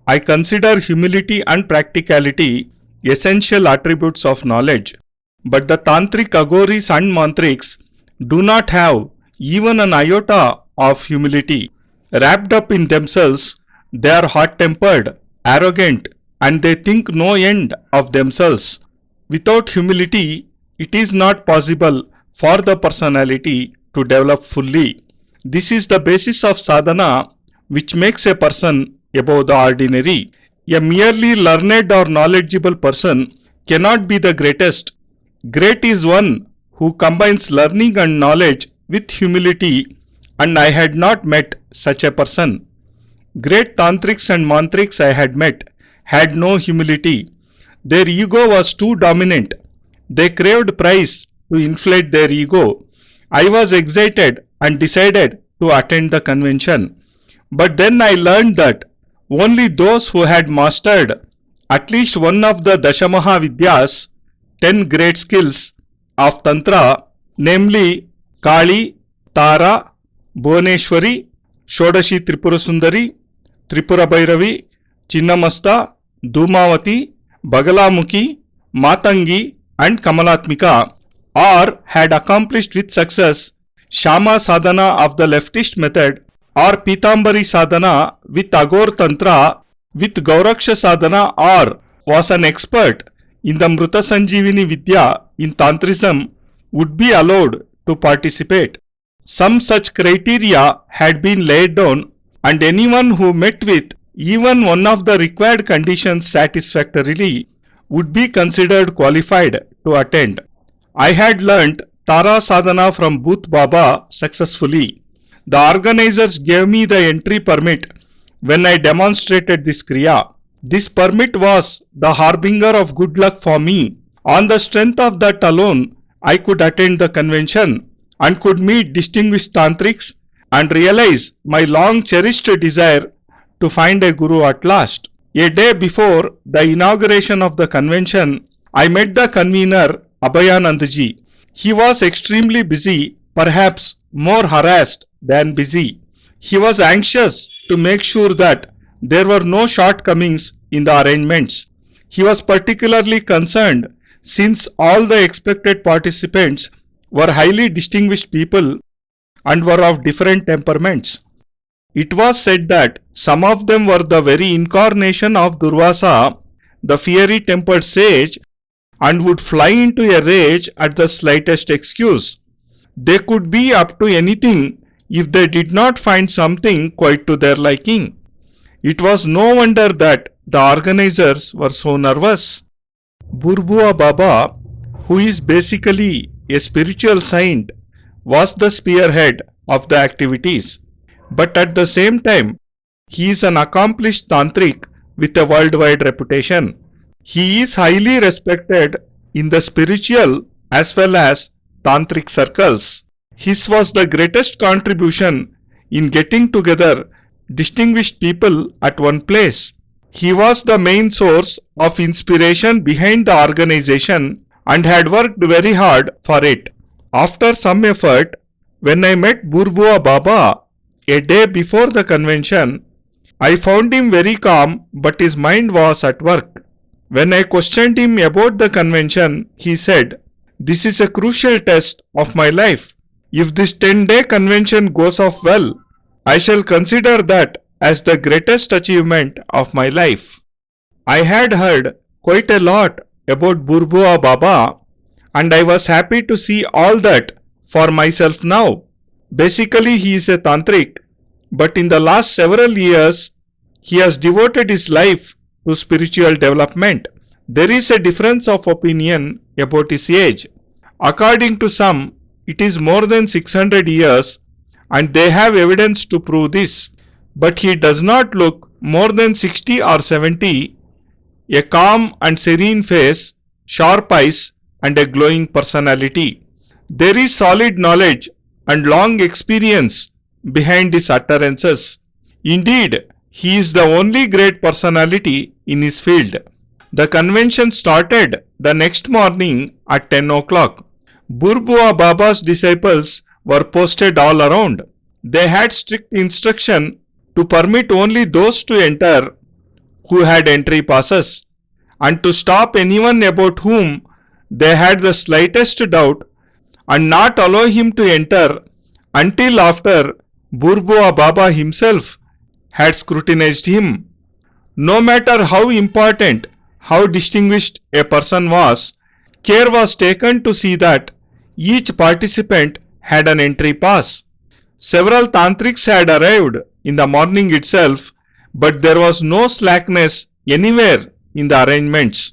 I consider humility and practicality essential attributes of knowledge. But the Tantric Aghoris and Mantriks do not have even an iota of humility. Wrapped up in themselves, they are hot-tempered, arrogant, and they think no end of themselves. Without humility, it is not possible for the personality to develop fully. This is the basis of sadhana which makes a person above the ordinary. A merely learned or knowledgeable person cannot be the greatest. Great is one who combines learning and knowledge with humility, and I had not met such a person. Great tantrics and mantriks I had met had no humility. Their ego was too dominant. They craved praise to inflate their ego. I was excited and decided to attend the convention. But then I learned that only those who had mastered at least one of the Dashamaha Vidyas, 10 great skills of Tantra, namely Kali, Tara, Bhuvaneshwari, Shodashi Tripura Sundari, Tripura Bhairavi, Chinnamasta, Dhumavati, Bagalamukhi, Matangi and Kamalatmika, or had accomplished with success Shama Sadhana of the leftist method, or Pitambari Sadhana with Aghor Tantra, with Gauraksha Sadhana, or was an expert in the Mruta Sanjeevini Vidya in Tantrism, would be allowed to participate. Some such criteria had been laid down, and anyone who met with even one of the required conditions satisfactorily would be considered qualified to attend. I had learnt Tara Sadhana from Booth Baba successfully. The organizers gave me the entry permit when I demonstrated this Kriya. This permit was the harbinger of good luck for me. On the strength of that alone, I could attend the convention and could meet distinguished tantrics and realize my long cherished desire to find a guru at last. A day before the inauguration of the convention, I met the convener Abhayanandji. He was extremely busy, perhaps more harassed than busy. He was anxious to make sure that there were no shortcomings in the arrangements. He was particularly concerned since all the expected participants were highly distinguished people and were of different temperaments. It was said that some of them were the very incarnation of Durvasa, the fiery-tempered sage, and would fly into a rage at the slightest excuse. They could be up to anything if they did not find something quite to their liking. It was no wonder that the organizers were so nervous. Burbua Baba, who is basically a spiritual saint, was the spearhead of the activities. But at the same time, he is an accomplished tantric with a worldwide reputation. He is highly respected in the spiritual as well as tantric circles. His was the greatest contribution in getting together distinguished people at one place. He was the main source of inspiration behind the organization and had worked very hard for it. After some effort, when I met Burbua Baba a day before the convention, I found him very calm, but his mind was at work. When I questioned him about the convention, he said, "This is a crucial test of my life. If this 10-day convention goes off well, I shall consider that as the greatest achievement of my life." I had heard quite a lot about Burbua Baba, and I was happy to see all that for myself now. Basically, he is a tantric, but in the last several years, he has devoted his life to spiritual development. There is a difference of opinion about his age. According to some, it is more than 600 years, and they have evidence to prove this. But he does not look more than 60 or 70, a calm and serene face, sharp eyes, and a glowing personality. There is solid knowledge and long experience behind his utterances. Indeed, he is the only great personality in his field. The convention started the next morning at 10 o'clock. Burbua Baba's disciples were posted all around. They had strict instruction to permit only those to enter who had entry passes, and to stop anyone about whom they had the slightest doubt, and not allow him to enter until after Burbua Baba himself had scrutinized him. No matter how important, how distinguished a person was, care was taken to see that each participant had an entry pass. Several tantrics had arrived in the morning itself, but there was no slackness anywhere in the arrangements.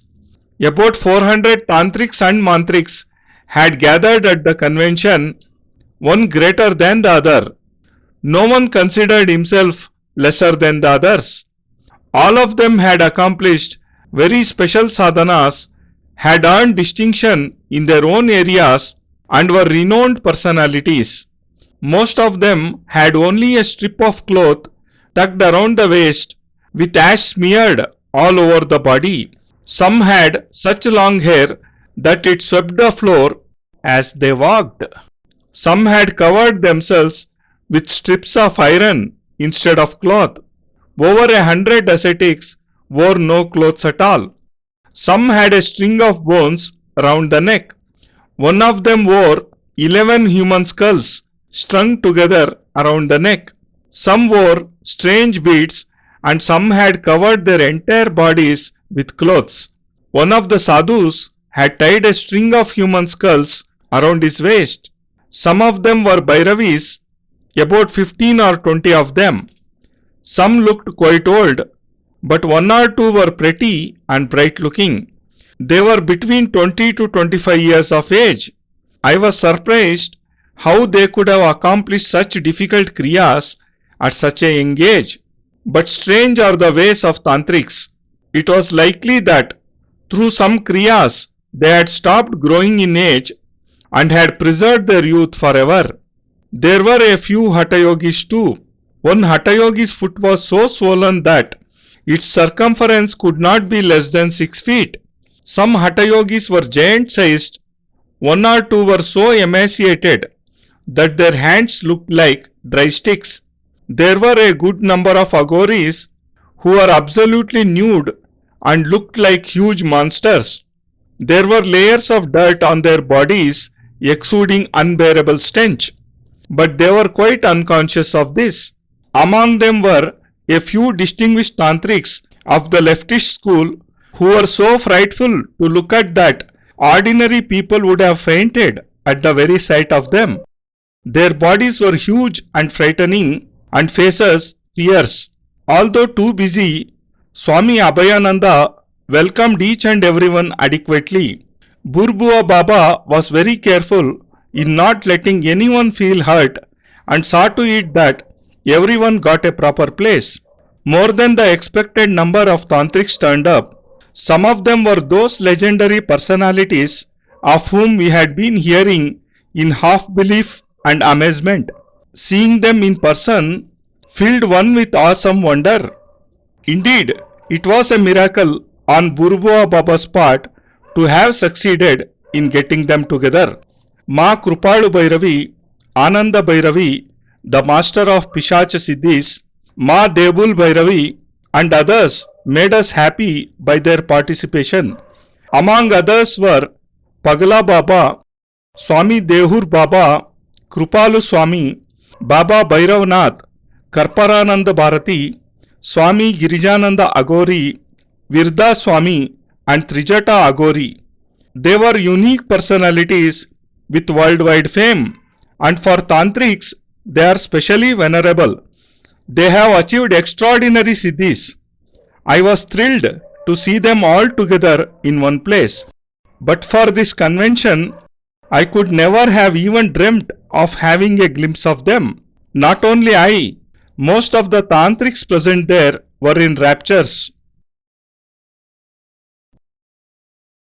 About 400 tantrics and mantriks had gathered at the convention, one greater than the other. No one considered himself lesser than the others. All of them had accomplished very special sadhanas, had earned distinction in their own areas, and were renowned personalities. Most of them had only a strip of cloth tucked around the waist, with ash smeared all over the body. Some had such long hair that it swept the floor as they walked. Some had covered themselves with strips of iron instead of cloth. Over 100 ascetics wore no clothes at all. Some had a string of bones round the neck. One of them wore 11 human skulls strung together around the neck. Some wore strange beads, and some had covered their entire bodies with clothes. One of the sadhus had tied a string of human skulls around his waist. Some of them were Bhairavis, about 15 or 20 of them. Some looked quite old, but one or two were pretty and bright looking. They were between 20 to 25 years of age. I was surprised how they could have accomplished such difficult kriyas at such a young age. But strange are the ways of tantrics. It was likely that through some kriyas they had stopped growing in age and had preserved their youth forever. There were a few Hatha Yogis too. One Hatha Yogi's foot was so swollen that its circumference could not be less than 6 feet. Some Hatha Yogis were giant-sized. One or two were so emaciated that their hands looked like dry sticks. There were a good number of Aghoris who were absolutely nude and looked like huge monsters. There were layers of dirt on their bodies exuding unbearable stench, but they were quite unconscious of this. Among them were a few distinguished tantrics of the leftist school who were so frightful to look at that ordinary people would have fainted at the very sight of them. Their bodies were huge and frightening, and faces fierce. Although too busy, Swami Abhayananda welcomed each and everyone adequately. Burbua Baba was very careful in not letting anyone feel hurt and saw to it that everyone got a proper place. More than the expected number of tantrics turned up. Some of them were those legendary personalities of whom we had been hearing in half-belief and amazement. Seeing them in person filled one with awesome wonder. Indeed, it was a miracle on Burbua Baba's part to have succeeded in getting them together. Ma Krupalu Bhairavi, Ananda Bhairavi, the master of Pishacha Siddhis, Ma Debul Bhairavi, and others made us happy by their participation. Among others were Pagala Baba, Swami Dehur Baba, Krupalu Swami, Baba Bhairavnath, Karparananda Bharati, Swami Girijananda Agori, Virda Swami, and Trijata Agori. They were unique personalities with worldwide fame, and for tantrics they are specially venerable. They have achieved extraordinary siddhis. I was thrilled to see them all together in one place. But for this convention, I could never have even dreamt of having a glimpse of them. Not only I, most of the tantrics present there were in raptures.